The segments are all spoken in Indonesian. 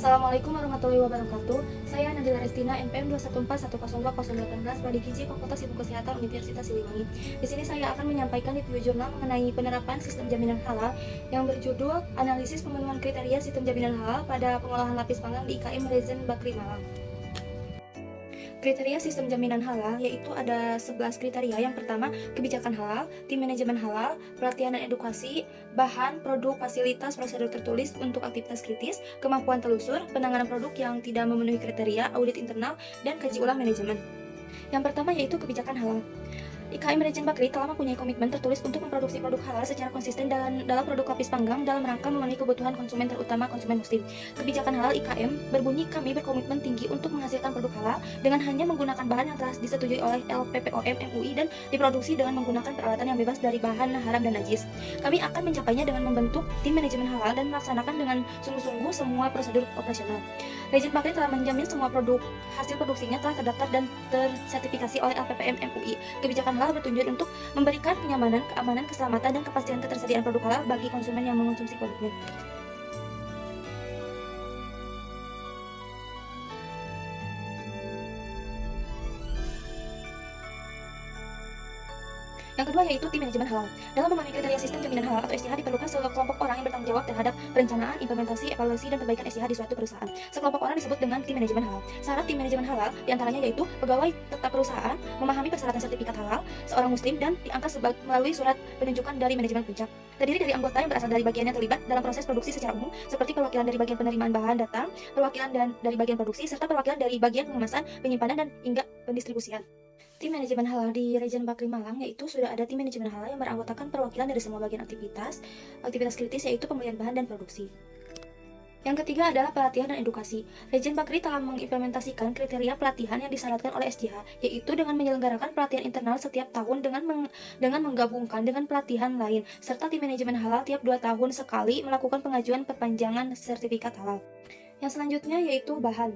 Assalamualaikum warahmatullahi wabarakatuh. Saya Nadila Restina, NPM 214102018, Prodi Gizi Fakultas Ilmu Kesehatan Universitas Siliwangi. Di sini saya akan menyampaikan review jurnal mengenai penerapan sistem jaminan halal yang berjudul Analisis Pemenuhan Kriteria Sistem Jaminan Halal pada Pengolahan Lapis Panggang di IKM Rezen Bakri Malang. Kriteria sistem jaminan halal yaitu ada 11 kriteria. Yang pertama, kebijakan halal, tim manajemen halal, pelatihan dan edukasi, bahan, produk, fasilitas, prosedur tertulis untuk aktivitas kritis, kemampuan telusur, penanganan produk yang tidak memenuhi kriteria, audit internal, dan kaji ulang manajemen. Yang pertama yaitu kebijakan halal. IKM Rezen Bakri telah mempunyai komitmen tertulis untuk memproduksi produk halal secara konsisten dalam produk lapis panggang dalam rangka memenuhi kebutuhan konsumen, terutama konsumen muslim. Kebijakan halal IKM berbunyi, kami berkomitmen tinggi untuk menghasilkan produk halal dengan hanya menggunakan bahan yang telah disetujui oleh LPPOM MUI dan diproduksi dengan menggunakan peralatan yang bebas dari bahan haram dan najis. Kami akan mencapainya dengan membentuk tim manajemen halal dan melaksanakan dengan sungguh-sungguh semua prosedur operasional. Rezen Bakri telah menjamin semua hasil produksinya telah terdaftar dan tersertifikasi oleh LPPM MUI. Kebijakan halal bertujuan untuk memberikan kenyamanan, keamanan, keselamatan, dan kepastian ketersediaan produk halal bagi konsumen yang mengonsumsi produknya. Yang kedua yaitu tim manajemen halal. Dalam memenuhi kriteria sistem jaminan halal atau SJH diperlukan sekelompok orang yang bertanggung jawab terhadap perencanaan, implementasi, evaluasi, dan perbaikan SJH di suatu perusahaan. Sekelompok orang disebut dengan tim manajemen halal. Syarat tim manajemen halal diantaranya yaitu pegawai tetap perusahaan, memahami persyaratan sertifikat halal, seorang muslim, dan diangkat melalui surat penunjukan dari manajemen puncak. Terdiri dari anggota yang berasal dari bagian yang terlibat dalam proses produksi secara umum, seperti perwakilan dari bagian penerimaan bahan datang, perwakilan dari bagian produksi, serta perwakilan dari bagian pengemasan, penyimpanan, dan hingga pendistribusian. Tim manajemen halal di Rezen Bakri Malang yaitu sudah ada tim manajemen halal yang beranggotakan perwakilan dari semua bagian aktivitas kritis yaitu pembelian bahan dan produksi. Yang ketiga adalah pelatihan dan edukasi. Rezen Bakri telah mengimplementasikan kriteria pelatihan yang disyaratkan oleh SJH, yaitu dengan menyelenggarakan pelatihan internal setiap tahun dengan menggabungkan dengan pelatihan lain, serta tim manajemen halal tiap 2 tahun sekali melakukan pengajuan perpanjangan sertifikat halal. Yang selanjutnya yaitu bahan.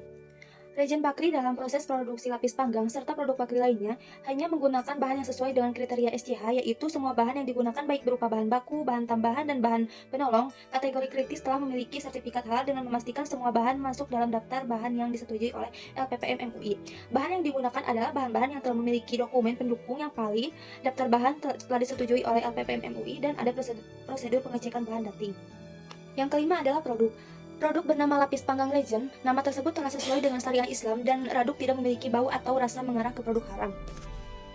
Rezen Bakri dalam proses produksi lapis panggang serta produk bakri lainnya hanya menggunakan bahan yang sesuai dengan kriteria SJH, yaitu semua bahan yang digunakan baik berupa bahan baku, bahan tambahan, dan bahan penolong kategori kritis telah memiliki sertifikat halal dengan memastikan semua bahan masuk dalam daftar bahan yang disetujui oleh LPPM MUI. Bahan yang digunakan adalah bahan-bahan yang telah memiliki dokumen pendukung yang valid, daftar bahan telah disetujui oleh LPPM MUI, dan ada prosedur pengecekan bahan dating. Yang kelima adalah produk. Produk bernama lapis panggang Rezen, nama tersebut telah sesuai dengan syariah Islam dan raduk tidak memiliki bau atau rasa mengarah ke produk haram.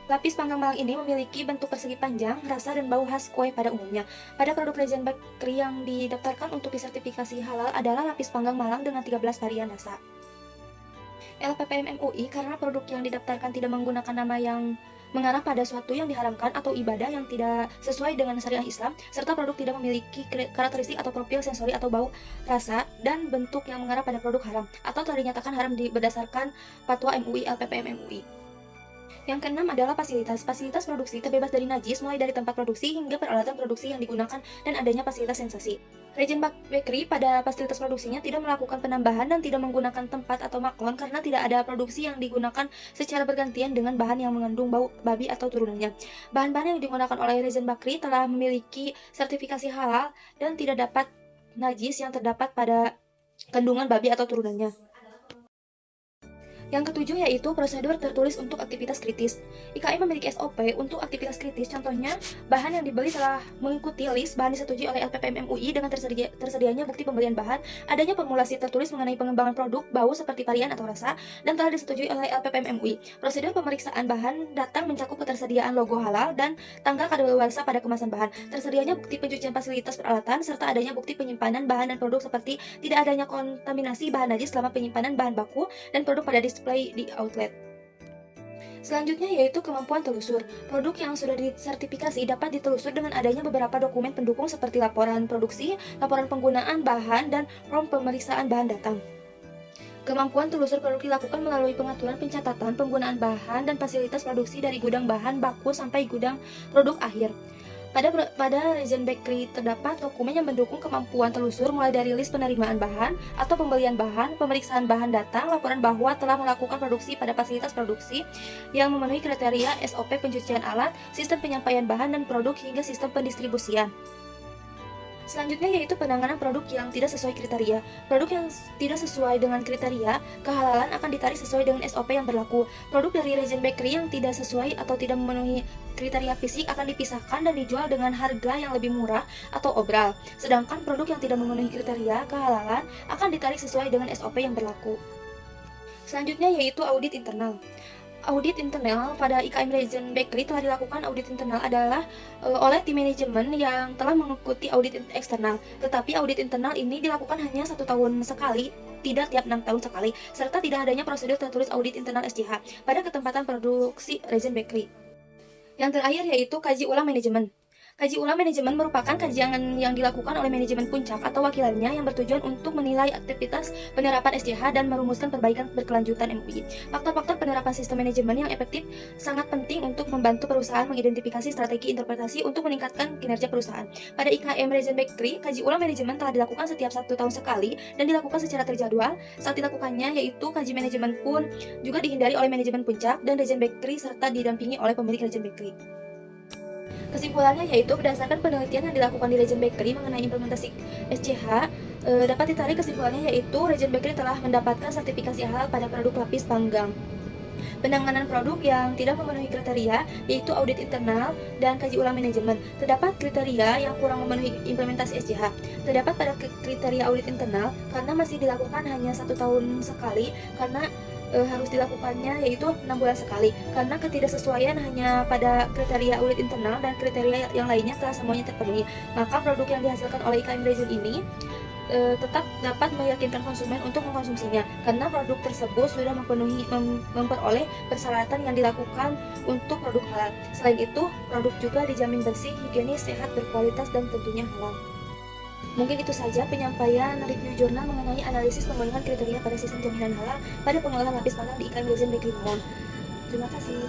Lapis panggang Malang ini memiliki bentuk persegi panjang, rasa dan bau khas kue pada umumnya. Pada produk Rezen Bakri yang didaftarkan untuk disertifikasi halal adalah lapis panggang Malang dengan 13 varian rasa. LPPM MUI karena produk yang didaftarkan tidak menggunakan nama yang mengarah pada suatu yang diharamkan atau ibadah yang tidak sesuai dengan syariah Islam, serta produk tidak memiliki karakteristik atau profil sensori atau bau, rasa, dan bentuk yang mengarah pada produk haram, atau telah dinyatakan haram berdasarkan fatwa MUI LPPM MUI. Yang keenam adalah fasilitas. Fasilitas produksi terbebas dari najis mulai dari tempat produksi hingga peralatan produksi yang digunakan dan adanya fasilitas sensasi. Rezen Bakri pada fasilitas produksinya tidak melakukan penambahan dan tidak menggunakan tempat atau maklon karena tidak ada produksi yang digunakan secara bergantian dengan bahan yang mengandung bau babi atau turunannya. Bahan-bahan yang digunakan oleh Rezen Bakri telah memiliki sertifikasi halal dan tidak dapat najis yang terdapat pada kandungan babi atau turunannya. Yang ketujuh yaitu prosedur tertulis untuk aktivitas kritis. IKM memiliki SOP untuk aktivitas kritis, contohnya bahan yang dibeli telah mengikuti list bahan disetujui oleh LPPM MUI dengan tersedianya bukti pembelian bahan, adanya formulasi tertulis mengenai pengembangan produk, bau seperti varian atau rasa, dan telah disetujui oleh LPPM MUI. Prosedur pemeriksaan bahan datang mencakup ketersediaan logo halal dan tanggal kadaluarsa pada kemasan bahan, tersedianya bukti pencucian fasilitas peralatan, serta adanya bukti penyimpanan bahan dan produk seperti tidak adanya kontaminasi bahan najis selama penyimpanan bahan baku dan produk pada display di outlet. Selanjutnya yaitu kemampuan telusur. Produk yang sudah disertifikasi dapat ditelusur dengan adanya beberapa dokumen pendukung seperti laporan produksi, laporan penggunaan bahan, dan form pemeriksaan bahan datang. Kemampuan telusur produk dilakukan melalui pengaturan pencatatan penggunaan bahan dan fasilitas produksi dari gudang bahan baku sampai gudang produk akhir. Pada Rezen Bakri terdapat dokumen yang mendukung kemampuan telusur mulai dari list penerimaan bahan atau pembelian bahan, pemeriksaan bahan datang, laporan bahwa telah melakukan produksi pada fasilitas produksi yang memenuhi kriteria SOP pencucian alat, sistem penyampaian bahan dan produk hingga sistem pendistribusian. Selanjutnya yaitu penanganan produk yang tidak sesuai kriteria. Produk yang tidak sesuai dengan kriteria kehalalan akan ditarik sesuai dengan SOP yang berlaku. Produk dari Legend Bakery yang tidak sesuai atau tidak memenuhi kriteria fisik akan dipisahkan dan dijual dengan harga yang lebih murah atau obral. Sedangkan produk yang tidak memenuhi kriteria kehalalan akan ditarik sesuai dengan SOP yang berlaku. Selanjutnya yaitu audit internal. Audit internal pada IKM Legend Bakery telah dilakukan. Audit internal adalah oleh tim manajemen yang telah mengikuti audit eksternal. Tetapi audit internal ini dilakukan hanya 1 tahun sekali, tidak tiap 6 tahun sekali, serta tidak adanya prosedur tertulis audit internal SCH pada ketempatan produksi Legend Bakery. Yang terakhir yaitu kaji ulang manajemen. Kaji ulang manajemen merupakan kajian yang dilakukan oleh manajemen puncak atau wakilannya yang bertujuan untuk menilai aktivitas penerapan SCH dan merumuskan perbaikan berkelanjutan MUI. Faktor-faktor penerapan sistem manajemen yang efektif sangat penting untuk membantu perusahaan mengidentifikasi strategi interpretasi untuk meningkatkan kinerja perusahaan. Pada IKM Legend Bakery, kaji ulang manajemen telah dilakukan setiap 1 tahun sekali dan dilakukan secara terjadwal. Saat dilakukannya yaitu kaji manajemen pun juga dihindari oleh manajemen puncak dan Legend Bakery serta didampingi oleh pemilik Legend Bakery. Kesimpulannya yaitu berdasarkan penelitian yang dilakukan di Legend Bakery mengenai implementasi SCH, dapat ditarik kesimpulannya yaitu Legend Bakery telah mendapatkan sertifikasi halal pada produk lapis panggang. Penanganan produk yang tidak memenuhi kriteria yaitu audit internal dan kaji ulang manajemen. Terdapat kriteria yang kurang memenuhi implementasi SCH. Terdapat pada kriteria audit internal karena masih dilakukan hanya 1 tahun sekali, karena harus dilakukannya yaitu 6 bulan sekali, karena ketidaksesuaian hanya pada kriteria audit internal dan kriteria yang lainnya telah semuanya terpenuhi. Maka produk yang dihasilkan oleh IKM Legend ini tetap dapat meyakinkan konsumen untuk mengkonsumsinya karena produk tersebut sudah memperoleh persyaratan yang dilakukan untuk produk halal. Selain itu, produk juga dijamin bersih, higienis, sehat, berkualitas, dan tentunya halal. Mungkin itu saja penyampaian review jurnal mengenai analisis pemenuhan kriteria pada sistem jaminan halal pada pengolahan lapis panggang di IKM Legend Bakery Malang. Terima kasih.